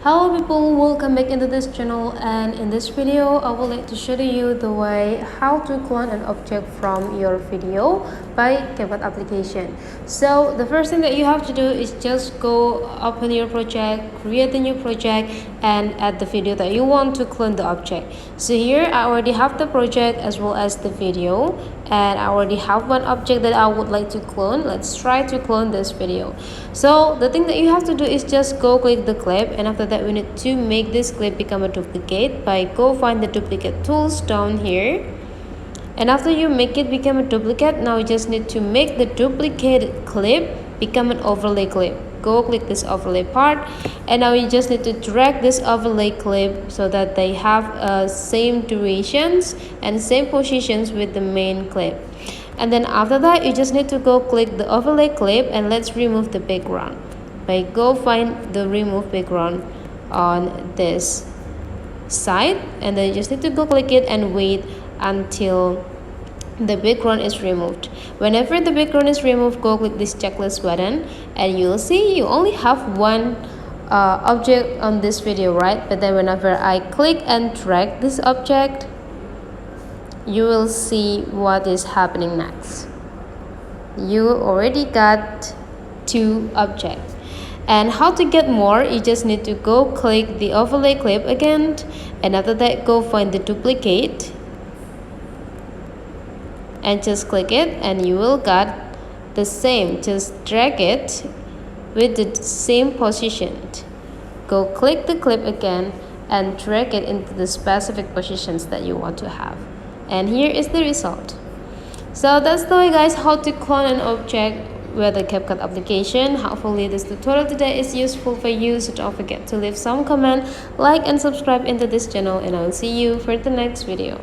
Hello people, welcome back into this channel, and in this video I would like to show you the way how to clone an object from your video by Capcut application. So the first thing that you have to do is just go open your project, create a new project, and add the video that you want to clone the object. So here I already have the project as well as the video, and I already have one object that I would like to clone. Let's try to clone this video. So the thing that you have to do is just go click the clip, and after that we need to make this clip become a duplicate by go find the duplicate tools down here. And after you make it become a duplicate, now you just need to make the duplicate clip become an overlay clip. Go click this overlay part, and now you just need to drag this overlay clip so that they have same durations and same positions with the main clip. And then after that you just need to go click the overlay clip, and let's remove the background by go find the remove background on this side, and then you just need to go click it and wait until the background is removed. Whenever the background is removed, go click this checklist button, and you'll see you only have one object on this video, right? But then whenever I click and drag this object, you will see what is happening next. You already got two objects. And how to get more, you just need to go click the overlay clip again, and after that go find the duplicate and just click it, and you will get the same. Just drag it with the same position. Go click the clip again and drag it into the specific positions that you want to have, and here is the result. So that's the way, guys, how to clone an object with the Capcut application. Hopefully this tutorial today is useful for you, so don't forget to leave some comment, like and subscribe into this channel, and I will see you for the next video.